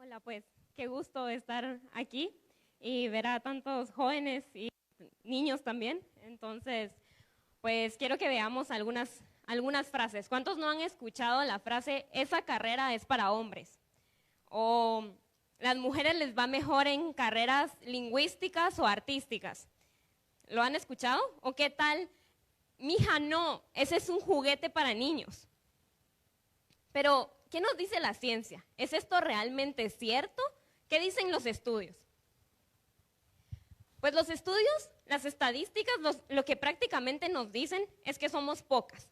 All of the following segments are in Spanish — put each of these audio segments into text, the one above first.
Hola, pues qué gusto estar aquí y ver a tantos jóvenes y niños también. Entonces, pues quiero que veamos algunas frases. ¿Cuántos no han escuchado la frase, esa carrera es para hombres? O las mujeres les va mejor en carreras lingüísticas o artísticas. ¿Lo han escuchado? ¿O qué tal? Mija, no, ese es un juguete para niños. Pero, ¿qué nos dice la ciencia? ¿Es esto realmente cierto? ¿Qué dicen los estudios? Pues los estudios, las estadísticas, lo que prácticamente nos dicen es que somos pocas.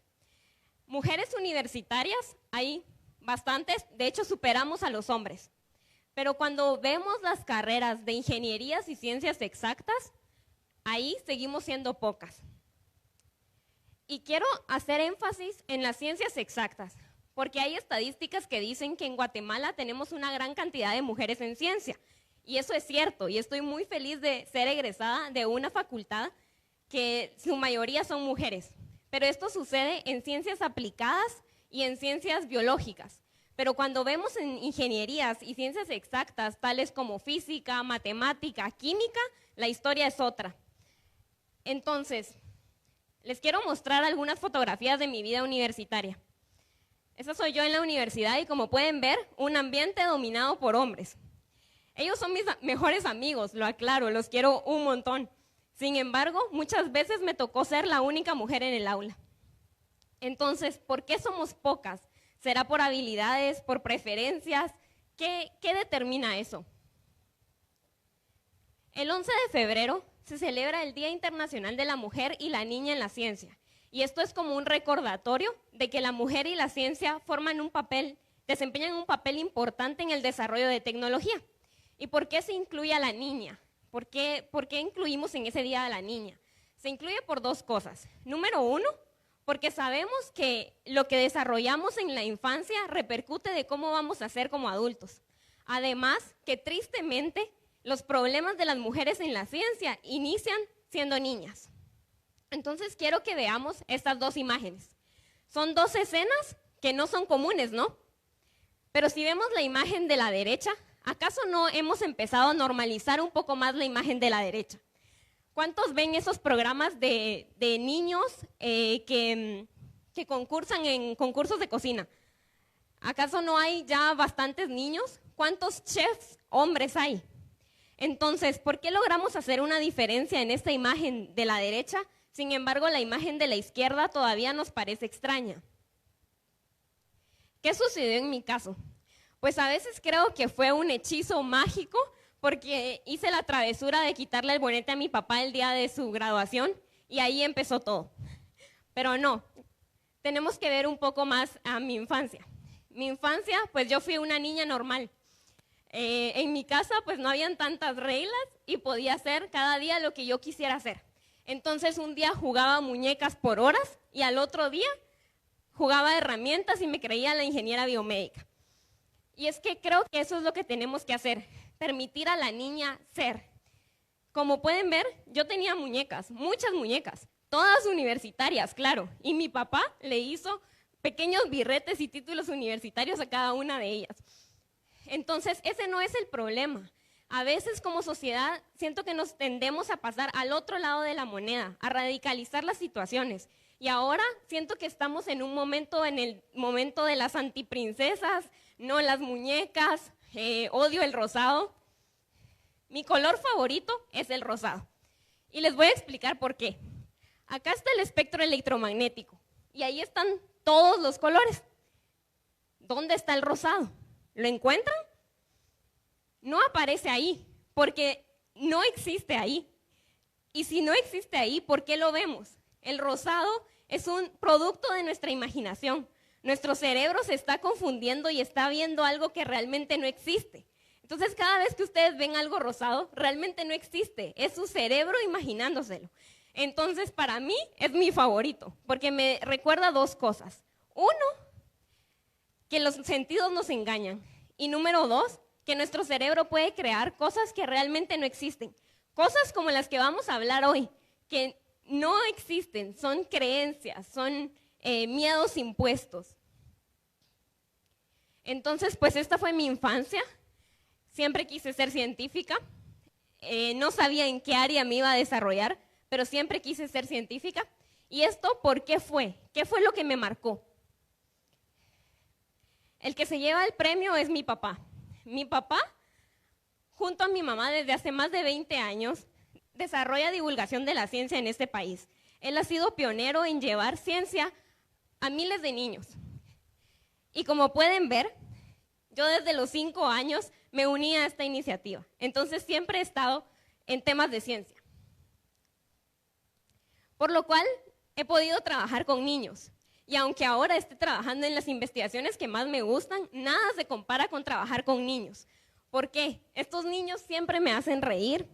Mujeres universitarias hay bastantes, de hecho superamos a los hombres. Pero cuando vemos las carreras de ingenierías y ciencias exactas, ahí seguimos siendo pocas. Y quiero hacer énfasis en las ciencias exactas, porque hay estadísticas que dicen que en Guatemala tenemos una gran cantidad de mujeres en ciencia. Y eso es cierto, y estoy muy feliz de ser egresada de una facultad que su mayoría son mujeres. Pero esto sucede en ciencias aplicadas y en ciencias biológicas. Pero cuando vemos en ingenierías y ciencias exactas, tales como física, matemática, química, la historia es otra. Entonces, les quiero mostrar algunas fotografías de mi vida universitaria. Esa soy yo en la universidad y como pueden ver, un ambiente dominado por hombres. Ellos son mis mejores amigos, lo aclaro, los quiero un montón. Sin embargo, muchas veces me tocó ser la única mujer en el aula. Entonces, ¿por qué somos pocas? ¿Será por habilidades, por preferencias? ¿Qué determina eso? El 11 de febrero se celebra el Día Internacional de la Mujer y la Niña en la Ciencia. Y esto es como un recordatorio de que la mujer y la ciencia desempeñan un papel importante en el desarrollo de tecnología. ¿Y por qué se incluye a la niña? ¿Por qué incluimos en ese día a la niña? Se incluye por dos cosas. Número uno, porque sabemos que lo que desarrollamos en la infancia repercute de cómo vamos a ser como adultos. Además, que tristemente los problemas de las mujeres en la ciencia inician siendo niñas. Entonces quiero que veamos estas dos imágenes. Son dos escenas que no son comunes, ¿no? Pero si vemos la imagen de la derecha, ¿acaso no hemos empezado a normalizar un poco más la imagen de la derecha? ¿Cuántos ven esos programas de niños que concursan en concursos de cocina? ¿Acaso no hay ya bastantes niños? ¿Cuántos chefs hombres hay? Entonces, ¿por qué logramos hacer una diferencia en esta imagen de la derecha? Sin embargo, la imagen de la izquierda todavía nos parece extraña. ¿Qué sucedió en mi caso? Pues a veces creo que fue un hechizo mágico porque hice la travesura de quitarle el bonete a mi papá el día de su graduación y ahí empezó todo. Pero no, tenemos que ver un poco más a mi infancia. Mi infancia, pues yo fui una niña normal. En mi casa, pues no habían tantas reglas y podía hacer cada día lo que yo quisiera hacer. Entonces un día jugaba muñecas por horas y al otro día jugaba herramientas y me creía la ingeniera biomédica. Y es que creo que eso es lo que tenemos que hacer, permitir a la niña ser. Como pueden ver, yo tenía muñecas, muchas muñecas, todas universitarias, claro, y mi papá le hizo pequeños birretes y títulos universitarios a cada una de ellas. Entonces, ese no es el problema. A veces como sociedad siento que nos tendemos a pasar al otro lado de la moneda, a radicalizar las situaciones. Y ahora siento que estamos en el momento de las antiprincesas, no las muñecas, odio el rosado. Mi color favorito es el rosado. Y les voy a explicar por qué. Acá está el espectro electromagnético y ahí están todos los colores. ¿Dónde está el rosado? ¿Lo encuentran? No aparece ahí, porque no existe ahí. Y si no existe ahí, ¿por qué lo vemos? El rosado es un producto de nuestra imaginación. Nuestro cerebro se está confundiendo y está viendo algo que realmente no existe. Entonces, cada vez que ustedes ven algo rosado, realmente no existe. Es su cerebro imaginándoselo. Entonces, para mí, es mi favorito, porque me recuerda dos cosas. Uno, que los sentidos nos engañan. Y número dos, que nuestro cerebro puede crear cosas que realmente no existen. Cosas como las que vamos a hablar hoy, que no existen, son creencias, son miedos impuestos. Entonces, pues esta fue mi infancia. siempre quise ser científica. No sabía en qué área me iba a desarrollar, pero siempre quise ser científica. ¿Y esto por qué fue? ¿Qué fue lo que me marcó? El que se lleva el premio es mi papá. Mi papá, junto a mi mamá desde hace más de 20 años, desarrolla divulgación de la ciencia en este país. Él ha sido pionero en llevar ciencia a miles de niños. Y como pueden ver, yo desde los 5 años me uní a esta iniciativa. Entonces siempre he estado en temas de ciencia. Por lo cual he podido trabajar con niños. Y aunque ahora esté trabajando en las investigaciones que más me gustan, nada se compara con trabajar con niños. ¿Por qué? Estos niños siempre me hacen reír,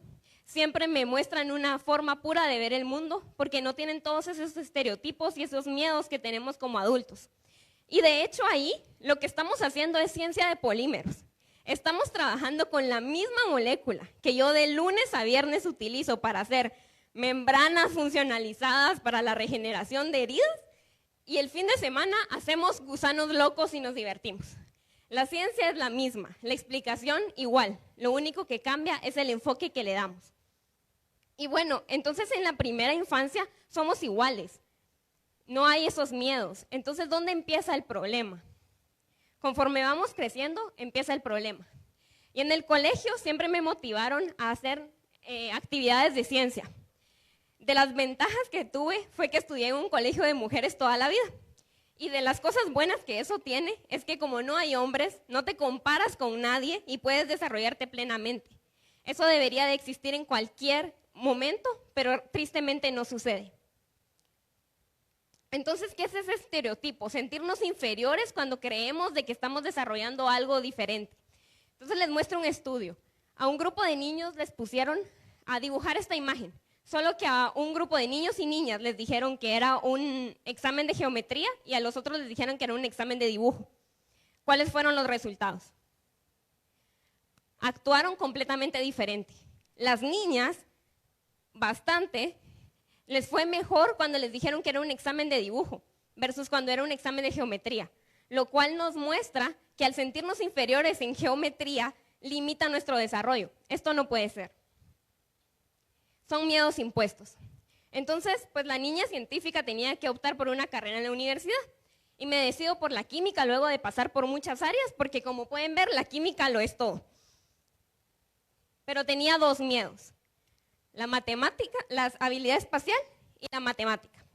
siempre me muestran una forma pura de ver el mundo, porque no tienen todos esos estereotipos y esos miedos que tenemos como adultos. Y de hecho ahí lo que estamos haciendo es ciencia de polímeros. Estamos trabajando con la misma molécula que yo de lunes a viernes utilizo para hacer membranas funcionalizadas para la regeneración de heridas, y el fin de semana hacemos gusanos locos y nos divertimos. La ciencia es la misma, la explicación igual, lo único que cambia es el enfoque que le damos. Y bueno, entonces en la primera infancia somos iguales, no hay esos miedos. Entonces, ¿dónde empieza el problema? Conforme vamos creciendo, empieza el problema. Y en el colegio siempre me motivaron a hacer actividades de ciencia. De las ventajas que tuve fue que estudié en un colegio de mujeres toda la vida. Y de las cosas buenas que eso tiene es que como no hay hombres, no te comparas con nadie y puedes desarrollarte plenamente. Eso debería de existir en cualquier momento, pero tristemente no sucede. Entonces, ¿qué es ese estereotipo? Sentirnos inferiores cuando creemos de que estamos desarrollando algo diferente. Entonces les muestro un estudio. A un grupo de niños les pusieron a dibujar esta imagen. Solo que a un grupo de niños y niñas les dijeron que era un examen de geometría y a los otros les dijeron que era un examen de dibujo. ¿Cuáles fueron los resultados? Actuaron completamente diferente. Las niñas, bastante, les fue mejor cuando les dijeron que era un examen de dibujo versus cuando era un examen de geometría, lo cual nos muestra que al sentirnos inferiores en geometría limita nuestro desarrollo. Esto no puede ser. Son miedos impuestos. Entonces, pues la niña científica tenía que optar por una carrera en la universidad y me decido por la química luego de pasar por muchas áreas porque como pueden ver, la química lo es todo. Pero tenía dos miedos, la matemática, la habilidad espacial y la matemática.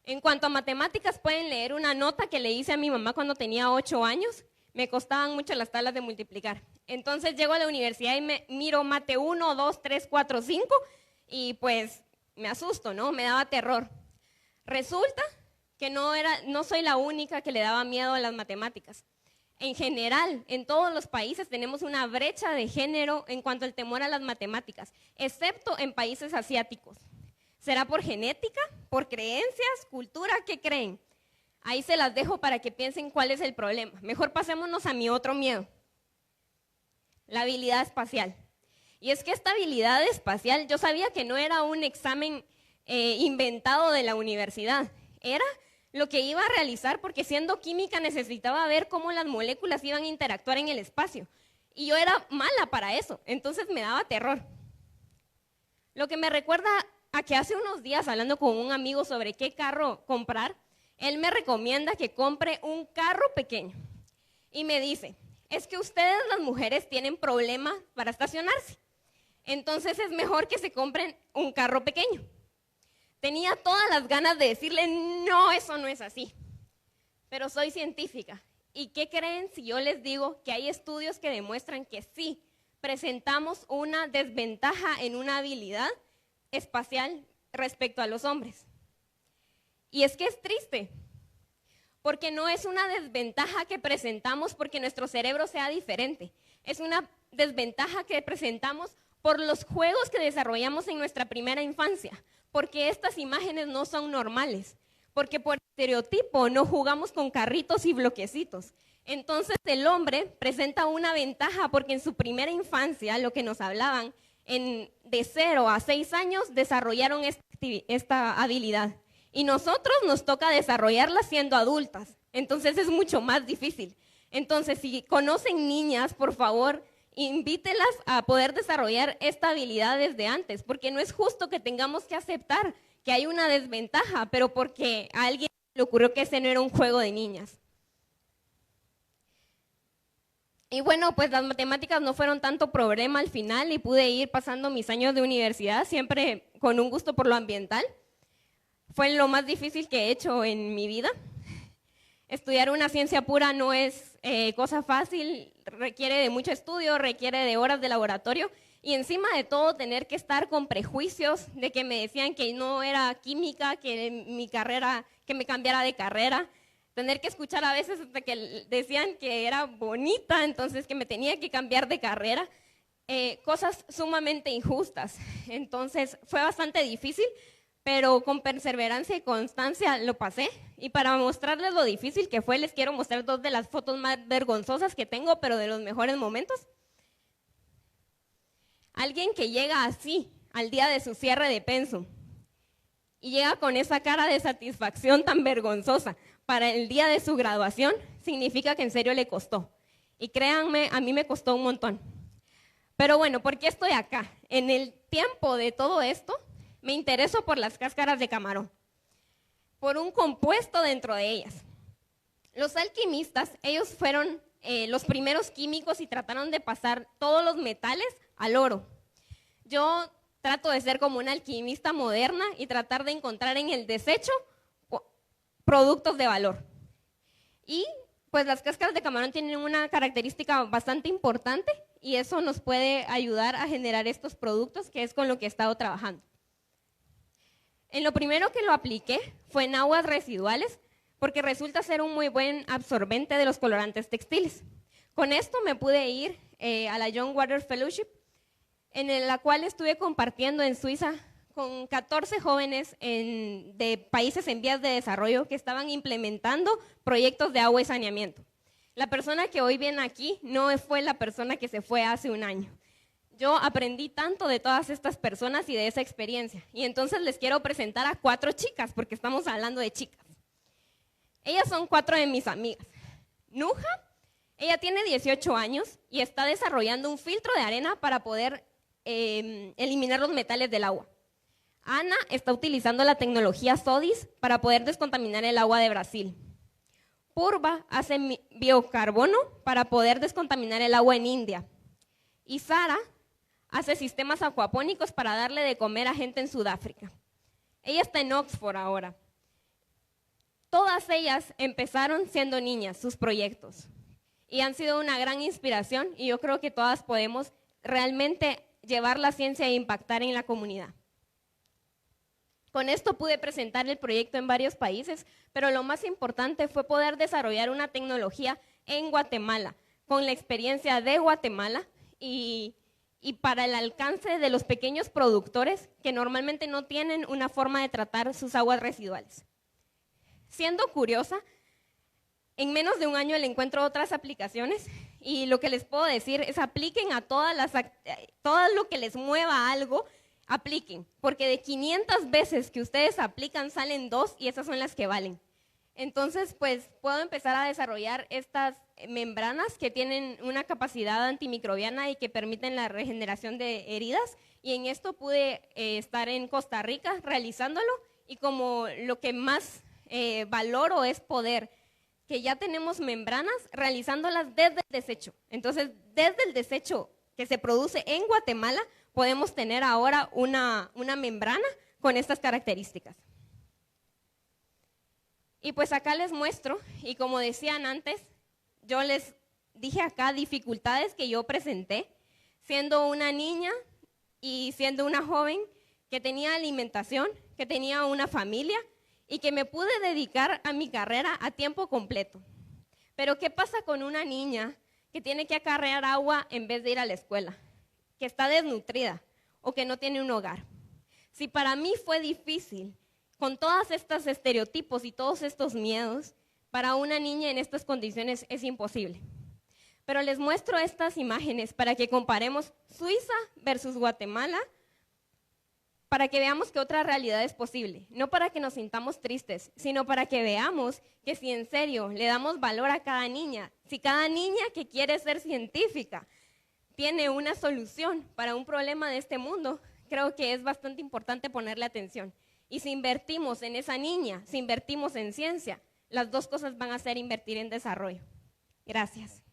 En cuanto a matemáticas, pueden leer una nota que le hice a mi mamá cuando tenía 8 años. Me costaban mucho las tablas de multiplicar. Entonces llego a la universidad y me miro mate 1, 2, 3, 4, 5 y pues me asusto, ¿no? Me daba terror. Resulta que no soy la única que le daba miedo a las matemáticas. En general, en todos los países tenemos una brecha de género en cuanto al temor a las matemáticas, excepto en países asiáticos. ¿Será por genética, por creencias, cultura? ¿Qué creen? Ahí se las dejo para que piensen cuál es el problema. Mejor pasémonos a mi otro miedo, la habilidad espacial. Y es que esta habilidad espacial, yo sabía que no era un examen inventado de la universidad, era lo que iba a realizar porque siendo química necesitaba ver cómo las moléculas iban a interactuar en el espacio. Y yo era mala para eso, entonces me daba terror. Lo que me recuerda a que hace unos días hablando con un amigo sobre qué carro comprar, él me recomienda que compre un carro pequeño. Y me dice, es que ustedes las mujeres tienen problemas para estacionarse. Entonces es mejor que se compren un carro pequeño. Tenía todas las ganas de decirle, no, eso no es así. Pero soy científica. ¿Y qué creen si yo les digo que hay estudios que demuestran que sí, presentamos una desventaja en una habilidad espacial respecto a los hombres? Y es que es triste, porque no es una desventaja que presentamos porque nuestro cerebro sea diferente. Es una desventaja que presentamos por los juegos que desarrollamos en nuestra primera infancia, porque estas imágenes no son normales, porque por estereotipo no jugamos con carritos y bloquecitos. Entonces el hombre presenta una ventaja porque en su primera infancia, lo que nos hablaban, de 0 a 6 años desarrollaron esta habilidad. Y nosotros nos toca desarrollarla siendo adultas, entonces es mucho más difícil. Entonces, si conocen niñas, por favor, invítelas a poder desarrollar esta habilidad desde antes, porque no es justo que tengamos que aceptar que hay una desventaja, pero porque a alguien le ocurrió que ese no era un juego de niñas. Y bueno, pues las matemáticas no fueron tanto problema al final y pude ir pasando mis años de universidad siempre con un gusto por lo ambiental. Fue lo más difícil que he hecho en mi vida. Estudiar una ciencia pura no es cosa fácil, requiere de mucho estudio, requiere de horas de laboratorio y encima de todo tener que estar con prejuicios de que me decían que no era química, que mi carrera, que me cambiara de carrera, tener que escuchar a veces hasta que decían que era bonita, entonces que me tenía que cambiar de carrera, cosas sumamente injustas. Entonces fue bastante difícil, pero con perseverancia y constancia lo pasé. Y para mostrarles lo difícil que fue, les quiero mostrar dos de las fotos más vergonzosas que tengo, pero de los mejores momentos. Alguien que llega así al día de su cierre de pensum y llega con esa cara de satisfacción tan vergonzosa para el día de su graduación, significa que en serio le costó. Y créanme, a mí me costó un montón. Pero bueno, ¿por qué estoy acá? En el tiempo de todo esto, me intereso por las cáscaras de camarón, por un compuesto dentro de ellas. Los alquimistas, ellos fueron los primeros químicos y trataron de pasar todos los metales al oro. Yo trato de ser como una alquimista moderna y tratar de encontrar en el desecho productos de valor. Y pues las cáscaras de camarón tienen una característica bastante importante y eso nos puede ayudar a generar estos productos, que es con lo que he estado trabajando. En lo primero que lo apliqué fue en aguas residuales, porque resulta ser un muy buen absorbente de los colorantes textiles. Con esto me pude ir a la Young Water Fellowship, en la cual estuve compartiendo en Suiza con 14 jóvenes de países en vías de desarrollo que estaban implementando proyectos de agua y saneamiento. La persona que hoy viene aquí no fue la persona que se fue hace un año. Yo aprendí tanto de todas estas personas y de esa experiencia. Y entonces les quiero presentar a 4 chicas, porque estamos hablando de chicas. Ellas son 4 de mis amigas. Nuja, ella tiene 18 años y está desarrollando un filtro de arena para poder eliminar los metales del agua. Ana está utilizando la tecnología SODIS para poder descontaminar el agua de Brasil. Purva hace biocarbono para poder descontaminar el agua en India. Y Sara hace sistemas acuapónicos para darle de comer a gente en Sudáfrica. Ella está en Oxford ahora. Todas ellas empezaron siendo niñas, sus proyectos, y han sido una gran inspiración y yo creo que todas podemos realmente llevar la ciencia e impactar en la comunidad. Con esto pude presentar el proyecto en varios países, pero lo más importante fue poder desarrollar una tecnología en Guatemala, con la experiencia de Guatemala y para el alcance de los pequeños productores que normalmente no tienen una forma de tratar sus aguas residuales. Siendo curiosa, en menos de un año le encuentro otras aplicaciones y lo que les puedo decir es apliquen a todo lo que les mueva algo, apliquen, porque de 500 veces que ustedes aplican salen 2 y esas son las que valen. Entonces, pues puedo empezar a desarrollar estas membranas que tienen una capacidad antimicrobiana y que permiten la regeneración de heridas. Y en esto pude estar en Costa Rica realizándolo y como lo que más valoro es poder, que ya tenemos membranas realizándolas desde el desecho. Entonces, desde el desecho que se produce en Guatemala, podemos tener ahora una membrana con estas características. Y pues acá les muestro, y como decían antes, yo les dije acá dificultades que yo presenté, siendo una niña y siendo una joven que tenía alimentación, que tenía una familia y que me pude dedicar a mi carrera a tiempo completo. Pero ¿qué pasa con una niña que tiene que acarrear agua en vez de ir a la escuela, que está desnutrida o que no tiene un hogar? Si para mí fue difícil, con todos estos estereotipos y todos estos miedos, para una niña en estas condiciones es imposible. Pero les muestro estas imágenes para que comparemos Suiza versus Guatemala, para que veamos que otra realidad es posible, no para que nos sintamos tristes, sino para que veamos que si en serio le damos valor a cada niña, si cada niña que quiere ser científica tiene una solución para un problema de este mundo, creo que es bastante importante ponerle atención. Y si invertimos en esa niña, si invertimos en ciencia, las dos cosas van a ser invertir en desarrollo. Gracias.